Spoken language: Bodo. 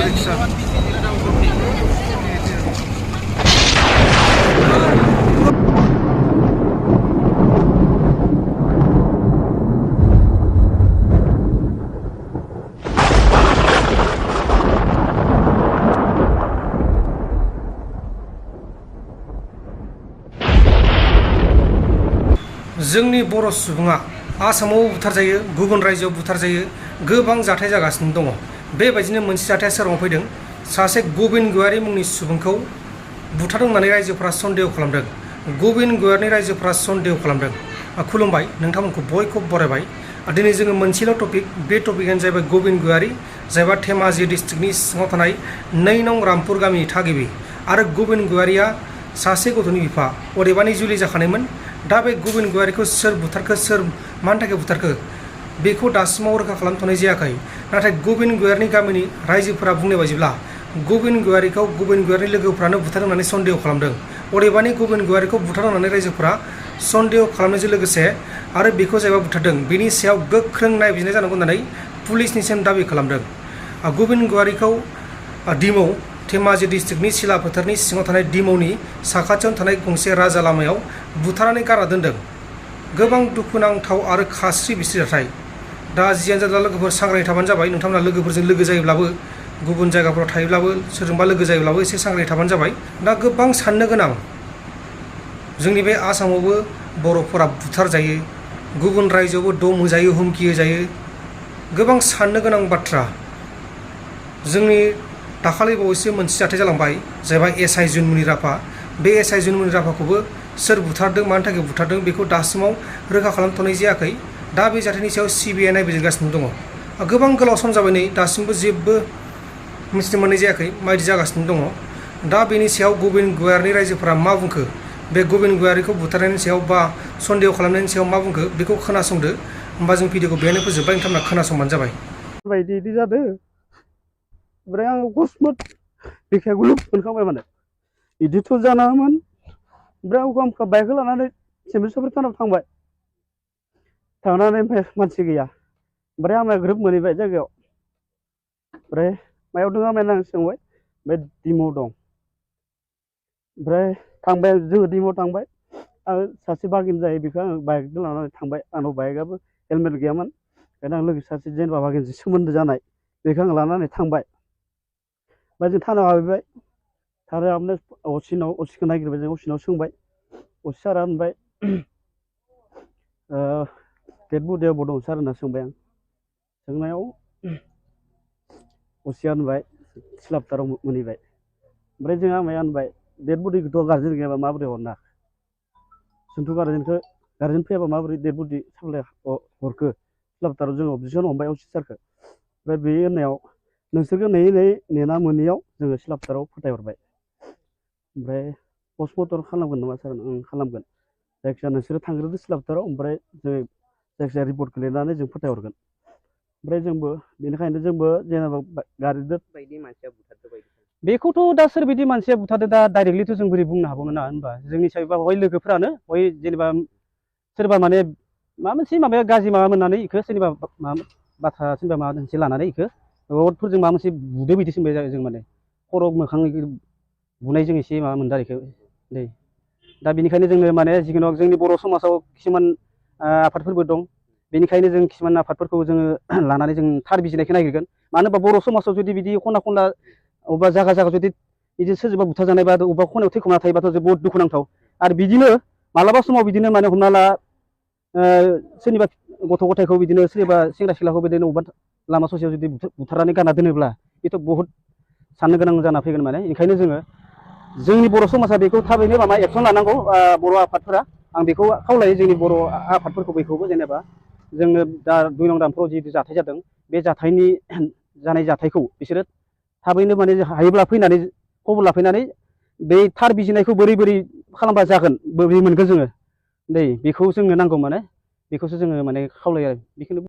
रिक्शा जोंनि बर' सुबुङा आसामाव बुथारजायो गुबुन रायजोआव बुथारजायो गोबां जाथाय जागासिनो दङ। बेबायदिनो मोनसे जाथाया सोराङाव फैदों। सासे गबिन गयारी मुंनि सुबुंखौ बुथारदों होननानै रायजोफोरा सन्देह खालामदों। गबिन गयारीनि रायजोफोरा सन्देह खालामदों। खुलुमबाय, नोंथांमोनखौ बयखौबो बरायबाय। दिनै जोङो मोनसेल' टपिक, बे टपिकआनो जाहैबाय गबिन गयारी, जायबा धेमाजि डिस्ट्रिक्टनि सिङाव थानाय 2 नं रामपुर गामिनि थागिबि। आरो गबिन गयारीया सासे गथ'नि बिफा, अदेबानि जुलि जाखानायमोन। दा बे गबिन गयारीखौ सोर बुथारखो, सोर मानि थाखाय बुथारखो, बेखौ दासिमाव रोखा खालामथ'नाय जायाखै। नाथाय गबिन गयारीनि गामिनि रायजोफोरा बुंनाय बायदिब्ला गबिन गयारीखौ गबिन गयारीनि लोगोफ्रानो बुथारदों होननानै सन्देह खालामदों। अदेबानि गबिन गयारीखौ बुथारदों होननानै रायजोफोरा सन्देह खालामनायजों लोगोसे आरो बेखौ जायबा बुथारदों बेनि सायाव गोख्रों नायबिजिरनाय जानांगौ होननानै पुलिसनिसिम दाबि खालामदों। गबिन गयारीखौ डिमौ, धेमाजि डिस्ट्रिक्टनि सिला फोथारनि सिङाव थानाय डिमौनि साखाथियावनो थानाय गंसे राजा लामायाव बुथारनानै गारना दोनदों। गोबां दुखुनांथाव आरो खास्रि बिस्रि जाथाय। दा जियानो जादोला लोगोफोर सांग्राङै थाबानो जाबाय। नोंथांमोना लोगोफोरजों लोगो जायोब्लाबो, गुबुन जायगाफोराव थायोब्लाबो, सोरजोंबा लोगो जायोब्लाबो एसे सांग्राङै थाबानो जाबाय। दा गोबां साननो गोनां, जोंनि बे आसामावबो बर'फोरा बुथारजायो, गुबुन रायजोआवबो दम होजायो, हुमखि होजायो। गोबां साननो गोनां बाथ्रा। जोंनि दाखालि बावैसो मोनसे जाथाय जालांबाय, जायबा एसआइ जुनमुनि राभा। बे एसआइ जुनमुनि राभाखौबो सोर बुथारदों, मानि थाखाय बुथारदों, बेखौ दासिमाव रोखा खालामथ'नाय जायाखै। दा बे जाथायनि सायाव सिबिआइ नायबिजिरगासिनो दङ। गोबां गोलाव सम जाबाय, नै दासिमबो जेबो मिथिनो मोननाय जायाखै माबायदि जागासिनो दङ। दा बेनि सायाव गबिन गयारीनि रायजोफोरा मा बुंखो, बे गबिन गयारीखौ बुथारनायनि सायाव बा सन्देह खालामनायनि सायाव मा बुंखो, बेखौ खोनासंदो। होमबा जों भिडिअखौ बेहायनो फोजोबबाय, नोंथांमोना खोनासंबानो जाबाय। बायदि जादों। ओमफ्राय आं अकस्मात बिखायाव मोनखांबाय, माने बिदिथ' जानाङामोन। ओमफ्राय आंखौ बाइकखौ लानानै सिमलिसाफोर थानाव थांबाय। थांनानै ओमफ्राय मानसि गैया। ओमफ्राय आमाया ग्रोब मोनहैबाय जायगायाव। ओमफ्राय मायाव दं आमाया होनना सोंबाय, ओमफ्राय डिमाव दं। ओमफ्राय थांबाय, जोङो डिमाव थांबाय। आं सासे बागिन जायो, बेखौ आं बाइकजों लानानै थांबाय। आंनाव बाइकआबो हेलमेट गैयामोन। ओंखायनो आं लोगो सासे जेनेबा बागिनजों सोमोन्दो जानाय, बेखौ आं लानानै थांबाय। ओमफ्राय जों थानायाव हाबहैबाय। थानायाव हाबनानै असिखौ नागिरबाय, जों असिनाव सोंबाय। असि सारा होनबाय डेड बडिया बबाव दं सार होनना सोंबाय आं। सोंनायाव असिया होनबाय सिलापथाराव मोनहैबाय। ओमफ्राय जों आमाया होनबाय, डेड बडिखौथ' गारजेन गैयाबा माबोरै हरनो हाखो, जोंथ' गारजेन फैयाबा माबोरै डेड बडि साप्लाय हरखो। सिलापथाराव जों अबजेक्सन हमबाय असि सारखौ। ओमफ्राय बे होननायाव नोंसोरखौ नेयै नेना मोनैयाव जोङो सिलापथाराव फोथायहरबाय। ओमफ्राय पस्टमर्टम खालामगोन नामा सार? खालामगोन। जायखिजाया नोंसोरो थांग्रोदो सिलापथाराव, ओमफ्राय जों जायखिजाया रिपर्टखौ लिरनानै जों फोथायहरगोन। ओमफ्राय जोंबो बेनिखायनो जोंबो जेनेबा गारिजों बायदि मानसिया बुथारदो बायदि, बेखौथ' दा सोरबायदि मानसिया बुथारदो, दा डाइरेक्टलिथ' जों बोरै बुंनो हागौमोन ना होनबा। जोंनि सायावबा हय लोगोफोरानो हय जेनेबा सोरबा माने माबा मोनसे माबाया गाज्रि माबा मोननानै बेखौ सोरनिबा माबा बाथ्रा सोरनिबा माबा मोनसे लानानै बेखौ रडफोरजों माबा मोनसे बुदो बिदि सोंबाय जों, माने खर' मोखां बुनायजों एसे माबा मोनदों आरो बेखौ दै। दा बेनिखायनो जोङो माने जिखुनु जोंनि बर' समाजाव किसुमान आफादफोरबो दं। बेनिखायनो जों किसुमान आफादफोरखौ जोङो लानानै जों थार बिजिरनायखौ नागिरगोन। मानो होनबा बर' समाजाव जुदि बिदि खना खनला अबेबा जायगा जुदि बिदि सोरजोंबा बुथारजानाय बा अबेबा खनायाव थैखोमाना थायोबाथ' जोबोद दुखुनांथाव। आरो बिदिनो मालाबा समाव बिदिनो माने हमना ला सोरनिबा गथ' गथायखौ बिदिनो सोरनिबा सेंग्रा सिख्लाखौ बिदिनो अबेबा लामा ससेयाव जुदि बुथारनानै गारना दोनोब्ला बेथ' बहुद साननो गोनां जाना फैगोन। माने ओंखायनो जोंनि बर' समाजा बेखौ थाबैनो माबा एक्सन लानांगौ, बर' आफादफोरा। आं बेखौ खावलायो जोंनि बर' आफादफोरखौ, बेखौबो जेनेबा जोङो दा 2 नं रामपुराव जि जाथाय जादों, बे जाथायखौ बिसोरो थाबैनो माने हायोब्ला फैनानै खबर लाफैनानै बे थार बिजिरनायखौ बोरै खालामबा जागोन, बोरै मोनगोन जोङो दै, बेखौ जोंनो नांगौ। माने बेखौसो जोङो माने खावलायो आरो बेखौनो